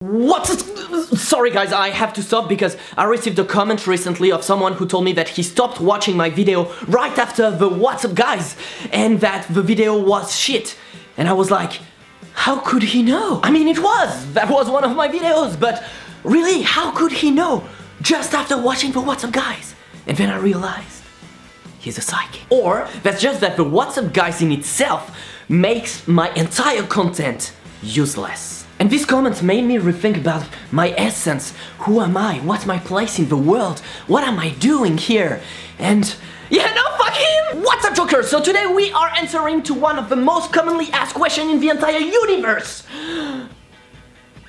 Sorry guys, I have to stop because I received a comment recently of someone who told me that he stopped watching my video right after the What's Up Guys and that the video was shit. And I was like, how could he know? I mean, that was one of my videos, but really, how could he know just after watching the What's Up Guys? And then I realized, he's a psychic. Or that's just that the What's Up Guys in itself makes my entire content useless. And this comment made me rethink about my essence. Who am I? What's my place in the world? What am I doing here? And yeah, no, fuck him! What's up, Joker? So today we are answering to one of the most commonly asked questions in the entire universe.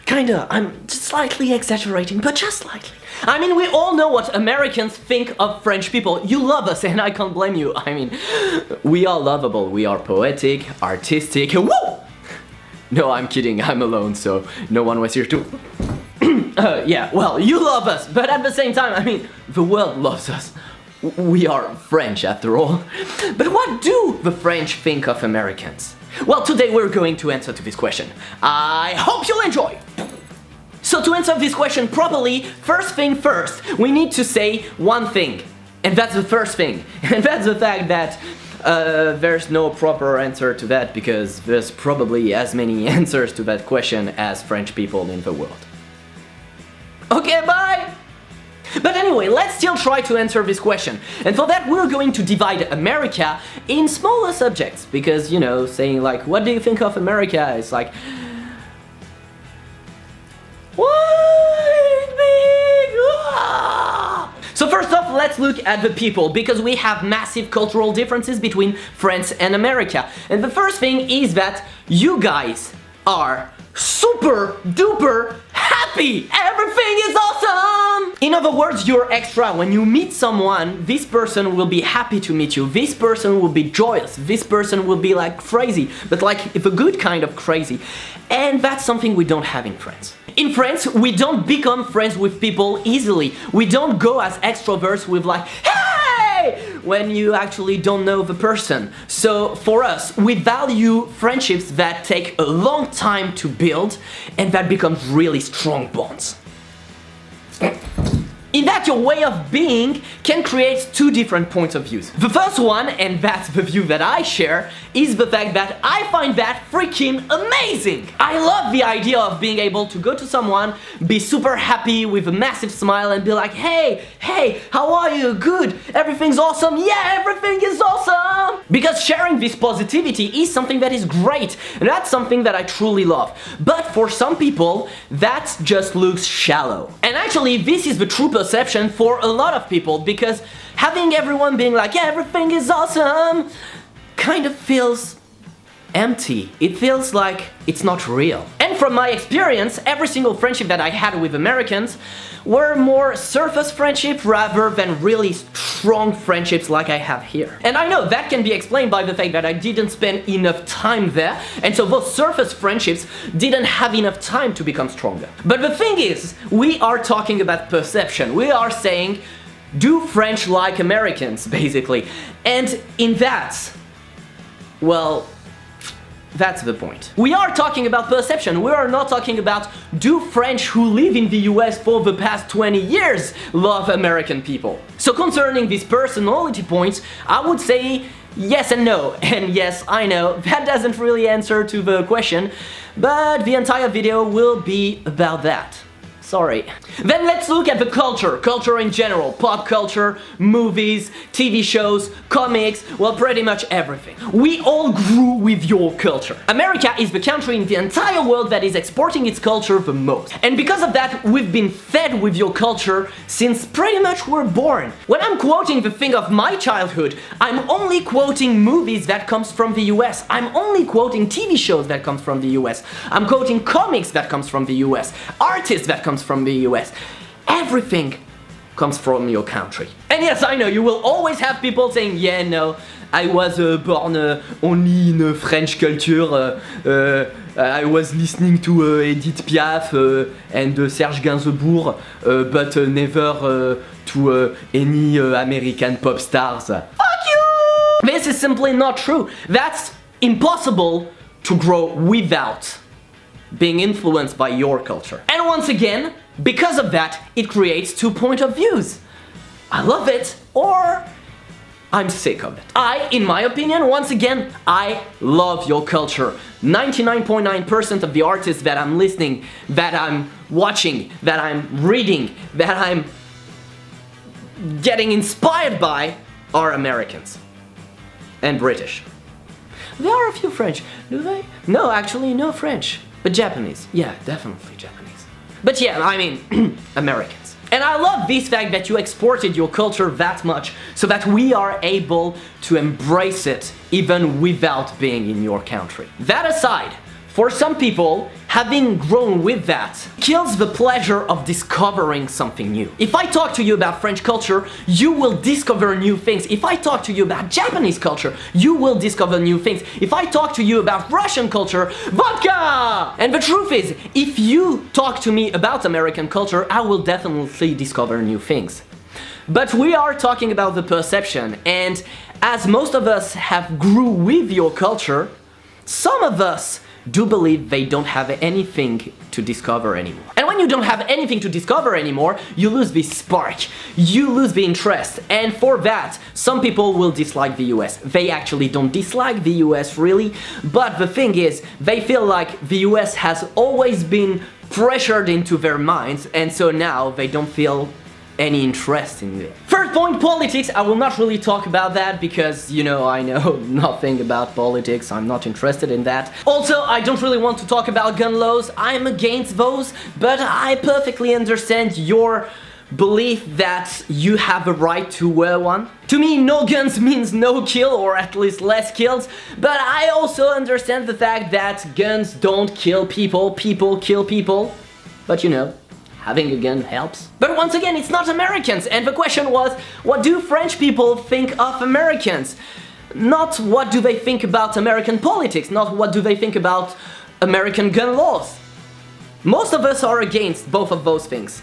Kinda, I'm slightly exaggerating, but just slightly. I mean, we all know what Americans think of French people. You love us, and I can't blame you. I mean, we are lovable, we are poetic, artistic. Woo! No, I'm kidding, I'm alone, so no one was here to... yeah, well, you love us, but at the same time, I mean, the world loves us. We are French, after all. But what do the French think of Americans? Well, today we're going to answer to this question. I hope you'll enjoy! So to answer this question properly, first thing first, we need to say one thing. And that's the first thing. And that's the fact that there's no proper answer to that because there's probably as many answers to that question as French people in the world. Okay, bye! But anyway, let's still try to answer this question. And for that, we're going to divide America in smaller subjects. Because, you know, saying like, what do you think of America? It's like... What? Big? Ah! So first off, let's look at the people, because we have massive cultural differences between France and America. And the first thing is that you guys are super duper happy! Everything is awesome! In other words, you're extra. When you meet someone, this person will be happy to meet you. This person will be joyous. This person will be like crazy, but like the good kind of crazy. And that's something we don't have in France. In France, we don't become friends with people easily. We don't go as extroverts with like, hey! When you actually don't know the person. So for us, we value friendships that take a long time to build and that becomes really strong bonds. In that, your way of being can create two different points of view. The first one, and that's the view that I share, is the fact that I find that freaking amazing! I love the idea of being able to go to someone, be super happy with a massive smile and be like, hey, how are you? Good, everything's awesome, yeah, everything is awesome! Because sharing this positivity is something that is great, and that's something that I truly love. But for some people, that just looks shallow. And actually, this is the true perception for a lot of people, because having everyone being like, yeah, everything is awesome, kind of feels empty. It feels like it's not real. And from my experience, every single friendship that I had with Americans were more surface friendships rather than really strong friendships like I have here. And I know that can be explained by the fact that I didn't spend enough time there, and so those surface friendships didn't have enough time to become stronger. But the thing is, we are talking about perception. We are saying, do French like Americans, basically. And in that, well, that's the point. We are talking about perception. We are not talking about do French who live in the US for the past 20 years love American people. So concerning these personality points, I would say yes and no. And yes, I know, that doesn't really answer to the question, but the entire video will be about that. Sorry. Then let's look at the culture. Culture in general. Pop culture, movies, TV shows, comics, well, pretty much everything. We all grew with your culture. America is the country in the entire world that is exporting its culture the most. And because of that, we've been fed with your culture since pretty much we're born. When I'm quoting the thing of my childhood, I'm only quoting movies that comes from the US. I'm only quoting TV shows that comes from the US. I'm quoting comics that comes from the US. Artists that comes from the US. Everything comes from your country. And yes, I know, you will always have people saying, yeah, no, I was born only in French culture, I was listening to Edith Piaf and Serge Gainsbourg, but never to any American pop stars. Fuck you! This is simply not true. That's impossible to grow without being influenced by your culture. And once again, because of that, it creates two points of views. I love it, or I'm sick of it. In my opinion, once again, I love your culture. 99.9% of the artists that I'm listening, that I'm watching, that I'm reading, that I'm getting inspired by are Americans and British. There are a few French, do they? No, actually no French, but Japanese. Yeah, definitely Japanese. But yeah, I mean, Americans. And I love this fact that you exported your culture that much so that we are able to embrace it even without being in your country. That aside, for some people, having grown with that kills the pleasure of discovering something new. If I talk to you about French culture, you will discover new things. If I talk to you about Japanese culture, you will discover new things. If I talk to you about Russian culture, vodka! And the truth is, if you talk to me about American culture, I will definitely discover new things. But we are talking about the perception, and as most of us have grew with your culture, some of us do believe they don't have anything to discover anymore. And when you don't have anything to discover anymore, you lose the spark, you lose the interest, and for that, some people will dislike the US. They actually don't dislike the US really, but the thing is, they feel like the US has always been pressured into their minds, and so now they don't feel any interest in it. Third point, politics. I will not really talk about that because, you know, I know nothing about politics. I'm not interested in that. Also, I don't really want to talk about gun laws. I'm against those, but I perfectly understand your belief that you have a right to wear one. To me, no guns means no kill, or at least less kills, but I also understand the fact that guns don't kill people, people kill people, but you know, having a gun helps. But once again, it's not Americans, and the question was, what do French people think of Americans? Not what do they think about American politics, not what do they think about American gun laws. Most of us are against both of those things.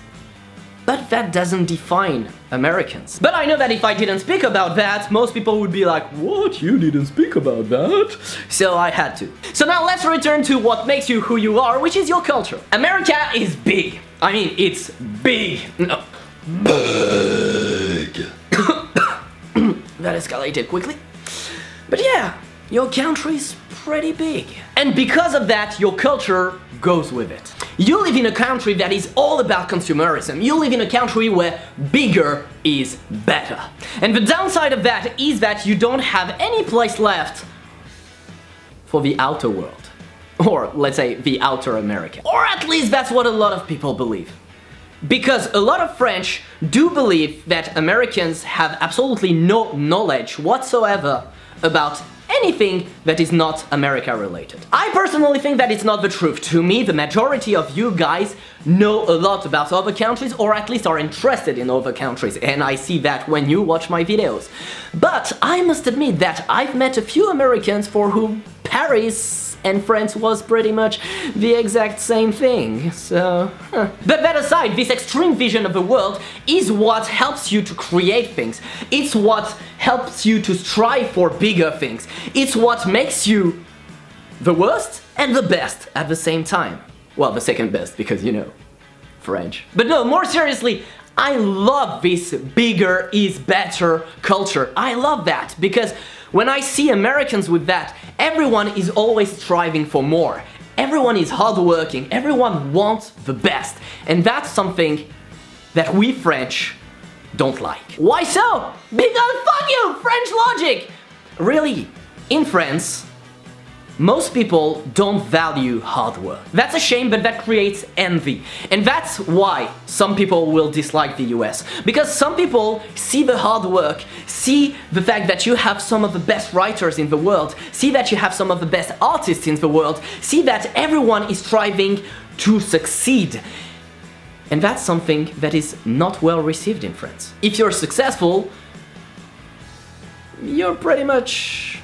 But that doesn't define Americans. But I know that if I didn't speak about that, most people would be like, what? You didn't speak about that? So I had to. So now let's return to what makes you who you are, which is your culture. America is big. I mean, it's big. No. Big. That escalated quickly. But yeah, your country's pretty big. And because of that, your culture goes with it. You live in a country that is all about consumerism. You live in a country where bigger is better. And the downside of that is that you don't have any place left for the outer world. Or let's say the outer America. Or at least that's what a lot of people believe. Because a lot of French do believe that Americans have absolutely no knowledge whatsoever about anything that is not America related. I personally think that it's not the truth. To me, the majority of you guys know a lot about other countries, or at least are interested in other countries, and I see that when you watch my videos. But I must admit that I've met a few Americans for whom Paris and France was pretty much the exact same thing, so... But that aside, this extreme vision of the world is what helps you to create things. It's what helps you to strive for bigger things. It's what makes you the worst and the best at the same time. Well, the second best, because, you know, French. But no, more seriously, I love this bigger is better culture. I love that, because when I see Americans with that, everyone is always striving for more. Everyone is hardworking, everyone wants the best. And that's something that we French don't like. Why so? Because fuck you, French logic! Really, in France, most people don't value hard work. That's a shame, but that creates envy. And that's why some people will dislike the US. Because some people see the hard work, see the fact that you have some of the best writers in the world, see that you have some of the best artists in the world, see that everyone is striving to succeed. And that's something that is not well received in France. If you're successful, you're pretty much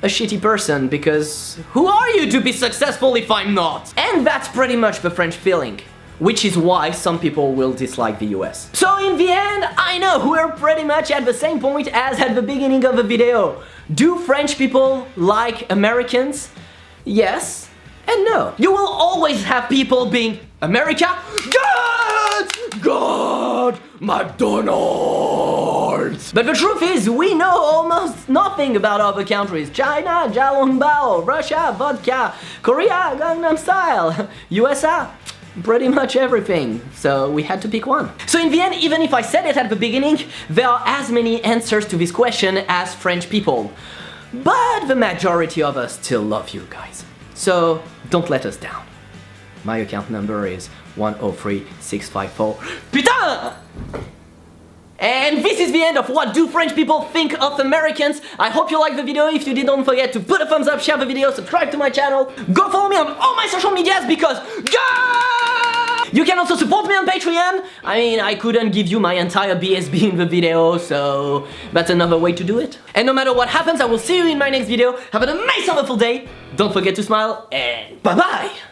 a shitty person, because who are you to be successful if I'm not? And that's pretty much the French feeling, which is why some people will dislike the US. So in the end, I know we're pretty much at the same point as at the beginning of the video. Do French people like Americans? Yes. And no, you will always have people being America, God, McDonald's. But the truth is, we know almost nothing about other countries. China, Jalongbao, Russia, vodka, Korea, Gangnam Style, USA, pretty much everything. So we had to pick one. So in the end, even if I said it at the beginning, there are as many answers to this question as French people. But the majority of us still love you guys. So don't let us down. My account number is 103654. Putain! And this is the end of what do French people think of Americans. I hope you liked the video. If you did, don't forget to put a thumbs up, share the video, subscribe to my channel. Go follow me on all my social medias because you can also support me on Patreon. I mean, I couldn't give you my entire BSB in the video, so that's another way to do it. And no matter what happens, I will see you in my next video. Have an amazing, wonderful day. Don't forget to smile, and bye-bye!